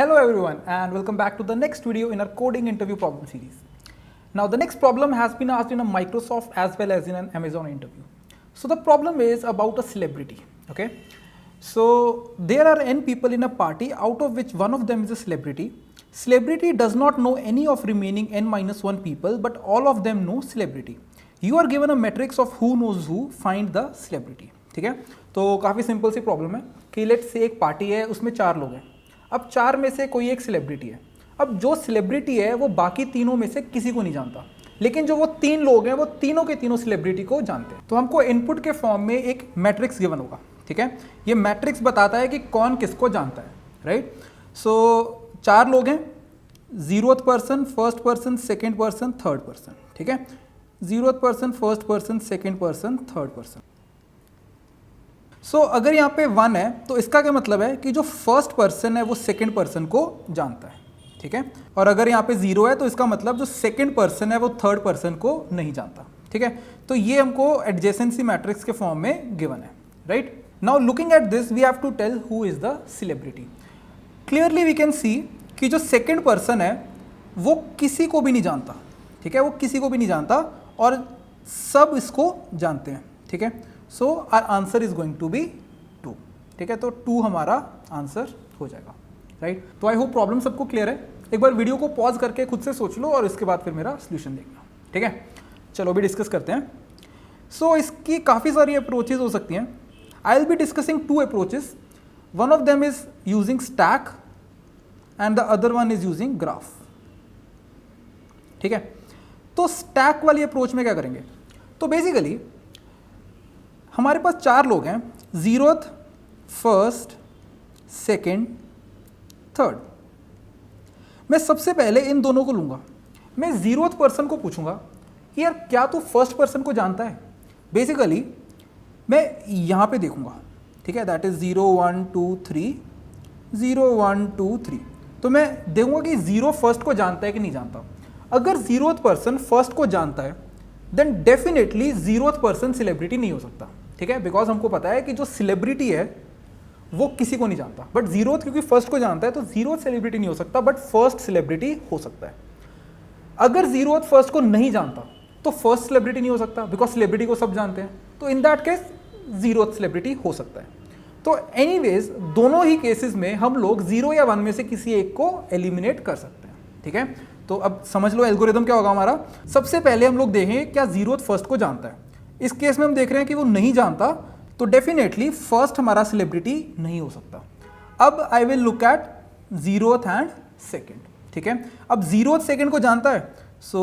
Hello everyone and welcome back to the next video in our coding interview problem series. Now the next problem has been asked in a Microsoft as well as in an Amazon interview. So the problem is about a celebrity, okay? So there are n people in a party out of which one of them is a celebrity. Celebrity does not know any of remaining n minus 1 people but all of them know celebrity. You are given a matrix of who knows who, find the celebrity. ठीक है, तो काफ़ी simple सी problem है कि let's say एक party है, उसमें 4 लोग हैं. अब 4 में से कोई एक सेलिब्रिटी है. अब जो सेलिब्रिटी है वो बाकी तीनों में से किसी को नहीं जानता, लेकिन जो वो 3 लोग हैं वो तीनों के तीनों सेलिब्रिटी को जानते हैं. तो हमको इनपुट के फॉर्म में एक मैट्रिक्स गिवन होगा. ठीक है, ये मैट्रिक्स बताता है कि कौन किसको जानता है. राइट, सो 4 लोग हैं, 0th person, first person, second person, third person. ठीक है, 0th person, first person, second person, third person. So अगर यहाँ पे 1 है तो इसका क्या मतलब है कि जो फर्स्ट पर्सन है वो सेकंड पर्सन को जानता है. ठीक है, और अगर यहाँ पे 0 है तो इसका मतलब जो सेकंड पर्सन है वो थर्ड पर्सन को नहीं जानता. ठीक है, तो ये हमको एडजेसेंसी मैट्रिक्स के फॉर्म में गिवन है. Right, now looking at this we have to tell who is the celebrity. Clearly we can see कि जो सेकेंड पर्सन है वो किसी को भी नहीं जानता. ठीक है, वो किसी को भी नहीं जानता और सब इसको जानते हैं. ठीक है, so our answer is going to be 2. ठीक है, तो 2 हमारा आंसर हो जाएगा. राइट, तो आई होप प्रॉब्लम सबको क्लियर है. एक बार वीडियो को पॉज करके खुद से सोच लो और इसके बाद फिर मेरा सोल्यूशन देखना. ठीक है, चलो अभी डिस्कस करते हैं. सो इसकी काफ़ी सारी अप्रोचेज हो सकती हैं. I will be discussing 2 approaches. One of them is using stack and the other one is using graph. ठीक है, तो स्टैक वाली अप्रोच में क्या करेंगे, तो बेसिकली हमारे पास 4 लोग हैं, 0th, फर्स्ट, सेकेंड, थर्ड. मैं सबसे पहले इन दोनों को लूंगा. मैं 0th पर्सन को पूछूंगा कि यार क्या तू फर्स्ट पर्सन को जानता है. बेसिकली मैं यहाँ पे देखूंगा. ठीक है, दैट इज 0 1 2 3, 0 1 2 3. तो मैं देखूंगा कि 0 फर्स्ट को जानता है कि नहीं जानता. अगर 0th पर्सन फर्स्ट को जानता है then definitely 0th person celebrity नहीं हो सकता. ठीक है, बिकॉज हमको पता है कि जो सेलिब्रिटी है वो किसी को नहीं जानता. बट 0th क्योंकि फर्स्ट को जानता है तो 0th सेलिब्रिटी नहीं हो सकता बट फर्स्ट सेलिब्रिटी हो सकता है. अगर 0th फर्स्ट को नहीं जानता तो फर्स्ट सेलिब्रिटी नहीं हो सकता बिकॉज सेलिब्रिटी को सब जानते हैं. तो in that case 0th celebrity हो सकता है. तो एनीवेज दोनों ही केसेस में हम लोग 0 या 1 में से किसी एक को एलिमिनेट कर सकते हैं. ठीक है, तो अब समझ लो एल्गोरिदम क्या होगा हमारा. सबसे पहले हम लोग देखेंगे क्या 0th फर्स्ट को जानता है. इस केस में हम देख रहे हैं कि वो नहीं जानता तो डेफिनेटली फर्स्ट हमारा सेलिब्रिटी नहीं हो सकता. अब I will look at 0th and second. ठीक है, अब 0th सेकेंड को जानता है so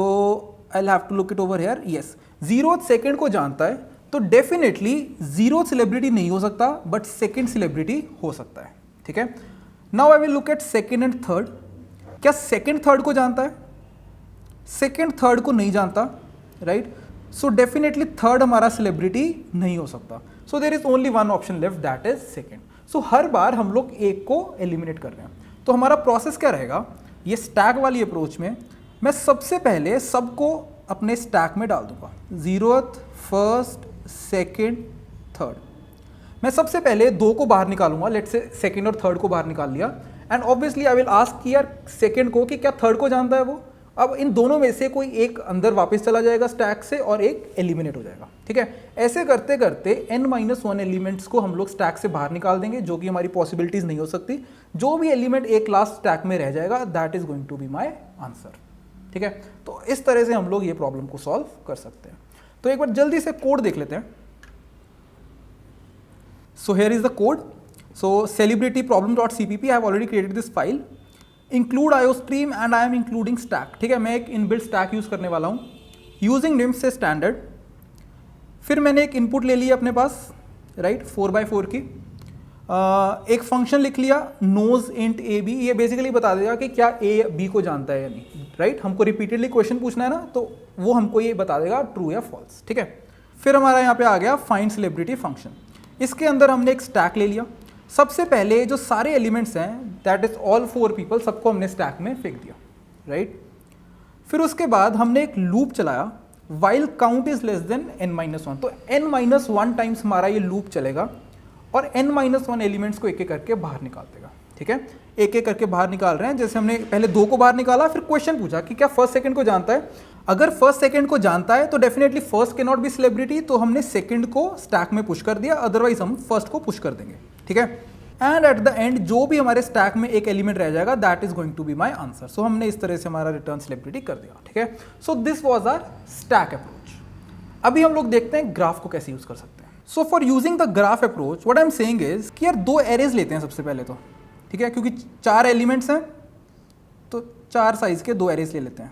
I will have to look it over here. Yes, 0th second को जानता है तो डेफिनेटली 0th सेलिब्रिटी नहीं हो सकता बट सेकेंड सेलिब्रिटी हो सकता है. ठीक है, now I will look at second and third. क्या सेकेंड थर्ड को जानता है? सेकेंड थर्ड को नहीं जानता. राइट, सो डेफिनेटली थर्ड हमारा सेलिब्रिटी नहीं हो सकता. So there is only one option left that is second. So हर बार हम लोग एक को एलिमिनेट कर रहे हैं. तो हमारा प्रोसेस क्या रहेगा, ये स्टैक वाली अप्रोच में मैं सबसे पहले सबको अपने स्टैक में डाल दूंगा. 0th, first, second, third. मैं सबसे पहले 2 को बाहर निकालूंगा. लेट्स से सेकेंड और थर्ड को बाहर निकाल लिया and obviously I will ask कि यार सेकेंड को कि क्या थर्ड को जानता है वो. अब इन दोनों में से कोई एक अंदर वापस चला जाएगा स्टैक से और एक एलिमिनेट हो जाएगा. ठीक है, ऐसे करते करते n-1 एलिमेंट्स को हम लोग स्टैक से बाहर निकाल देंगे जो कि हमारी पॉसिबिलिटीज नहीं हो सकती. जो भी एलिमेंट एक लास्ट स्टैक में रह जाएगा that is going to be my answer. ठीक है, तो इस तरह से हम लोग ये प्रॉब्लम को सॉल्व कर सकते हैं. तो एक बार जल्दी से कोड देख लेते हैं. So here is the code. So celebrity problem.cpp, I have already created this file. Include IOStream and I am including stack. ठीक है, मैं एक इनबिल्ट स्टैक यूज़ करने वाला हूँ यूजिंग निम्स से स्टैंडर्ड. फिर मैंने एक इनपुट ले लिया अपने पास. राइट, 4x4 की. एक फंक्शन लिख लिया नोज इंट ए बी. ये बेसिकली बता देगा कि क्या ए बी को जानता है या नहीं. राइट, हमको रिपीटेडली क्वेश्चन पूछना है ना तो वो हमको ये बता देगा ट्रू या फॉल्स. ठीक है, फिर हमारा यहाँ पे आ गया फाइंड सेलिब्रिटी फंक्शन. इसके अंदर हमने एक स्टैक ले लिया. सबसे पहले जो सारे एलिमेंट्स हैं दैट इज ऑल 4 पीपल, सबको हमने स्टैक में फेंक दिया. राइट, फिर उसके बाद हमने एक लूप चलाया while count is less than n-1. तो n-1 टाइम्स हमारा ये लूप चलेगा और n-1 एलिमेंट्स को एक एक करके बाहर निकाल देगा। ठीक है, एक एक करके बाहर निकाल रहे हैं। जैसे हमने पहले 2 को बाहर निकाला, फिर क्वेश्चन पूछा कि क्या फर्स्ट सेकंड को जानता है। अगर फर्स्ट सेकंड को जानता है तो definitely first can not be celebrity, तो हमने सेकंड को स्टैक में पुश कर दिया, अदरवाइज हम फर्स्ट को पुश कर देंगे। ठीक है, एंड एट द एंड जो भी हमारे स्टैक में एक एलिमेंट रह जाएगा that is going to be my answer. So हमने इस तरह से हमारा रिटर्न सेलिब्रिटी कर दिया। ठीक है, so this was our stack approach. अभी हम लोग देखते हैं ग्राफ को कैसे यूज कर सकते हैं। So for using the graph approach what I am saying is कि यार 2 एरेज लेते हैं सबसे पहले तो। ठीक है, क्योंकि 4 एलिमेंट्स हैं तो 4 साइज के 2 एरेज ले लेते हैं।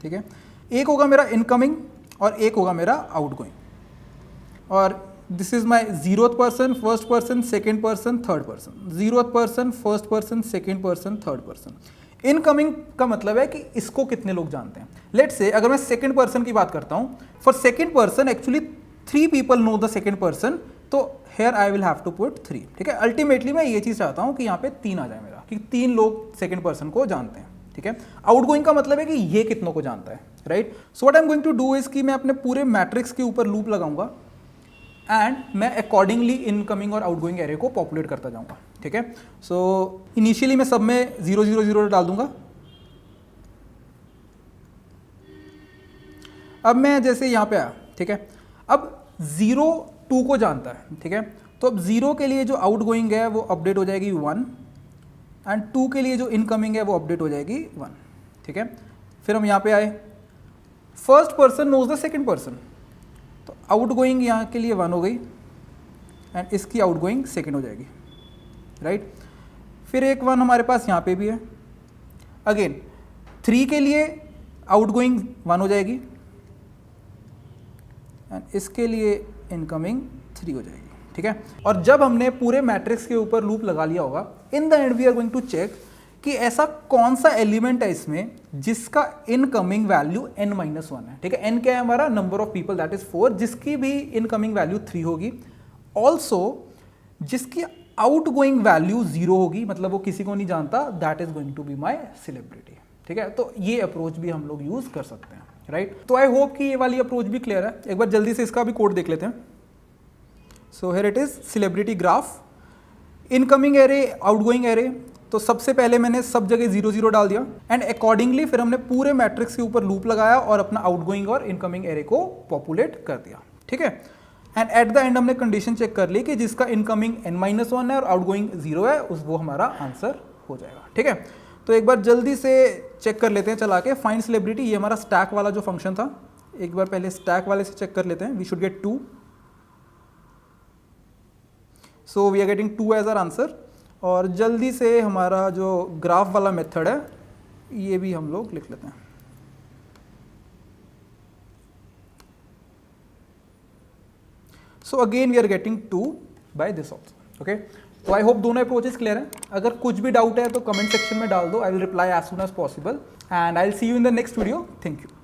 ठीक है, एक होगा मेरा इनकमिंग और एक होगा मेरा आउटगोइंग। और this is my 0th person, first person, second person, third person. 0th person, first person, second person, third person. Incoming का मतलब है कि इसको कितने लोग जानते हैं। लेट्स से अगर मैं सेकंड पर्सन की बात करता हूं, for second person actually 3 people know the second person, तो here I will have to put 3। ठीक है, अल्टीमेटली मैं ये चीज चाहता हूं कि यहाँ पे 3 आ जाए मेरा, कि 3 लोग सेकंड पर्सन को जानते हैं। ठीक है, आउटगोइंग का मतलब है कि ये कितनों को जानता है, right. So what I am going to do is कि मैं अपने पूरे मैट्रिक्स के ऊपर लूप लगाऊंगा एंड मैं अकॉर्डिंगली इनकमिंग और आउटगोइंग एरे को पॉपुलेट करता जाऊंगा। ठीक है, सो इनिशियली मैं सब में 0 0 0 डाल दूंगा। अब मैं जैसे यहाँ पे आया, ठीक है, अब 0 2 को जानता है। ठीक है, तो अब 0 के लिए जो आउटगोइंग है वो अपडेट हो जाएगी 1 एंड 2 के लिए जो इनकमिंग है वो अपडेट हो जाएगी 1। ठीक है, फिर हम यहाँ पे आए, first person knows the second person, तो आउटगोइंग यहाँ के लिए 1 हो गई एंड इसकी आउटगोइंग सेकंड हो जाएगी, राइट। फिर एक 1 हमारे पास यहाँ पे भी है। अगेन 3 के लिए आउटगोइंग 1 हो जाएगी एंड इसके लिए इनकमिंग 3 हो जाएगी। ठीक है, और जब हमने पूरे मैट्रिक्स के ऊपर लूप लगा लिया होगा, in the end we are going to check कि ऐसा कौन सा एलिमेंट है इसमें जिसका इनकमिंग वैल्यू n-1 है। ठीक है, n क्या है हमारा, number of people that is 4, जिसकी भी इनकमिंग वैल्यू 3 होगी, ऑल्सो जिसकी आउटगोइंग वैल्यू 0 होगी, मतलब वो किसी को नहीं जानता, that is going to be my celebrity. ठीक है, तो ये अप्रोच भी हम लोग यूज कर सकते हैं, राइट। तो आई होप कि ये वाली अप्रोच भी क्लियर है। एक बार जल्दी से इसका भी कोड देख लेते हैं। So here it is celebrity graph, incoming array, outgoing array. तो सबसे पहले मैंने सब जगह 0 0 डाल दिया एंड अकॉर्डिंगली फिर हमने पूरे मैट्रिक्स के ऊपर लूप लगाया और अपना आउटगोइंग और इनकमिंग एरे को पॉपुलेट कर दिया। ठीक है, एंड एट द एंड हमने कंडीशन चेक कर ली कि जिसका इनकमिंग n-1 है और आउटगोइंग 0 है, वो हमारा आंसर हो जाएगा। ठीक है, तो एक बार जल्दी से चेक कर लेते हैं चला के, फाइंड सेलिब्रिटी। ये हमारा स्टैक वाला जो फंक्शन था, एक बार पहले स्टैक वाले से चेक कर लेते हैं। We should get 2, so we are getting 2 as our answer. और जल्दी से हमारा जो ग्राफ वाला मेथड है ये भी हम लोग लिख लेते हैं। So again we are getting 2 by this also. Okay, तो आई होप दोनों अप्रोचेस क्लियर हैं। अगर कुछ भी डाउट है तो कमेंट सेक्शन में डाल दो, I will reply as soon as possible and I will see you in the next video. Thank you.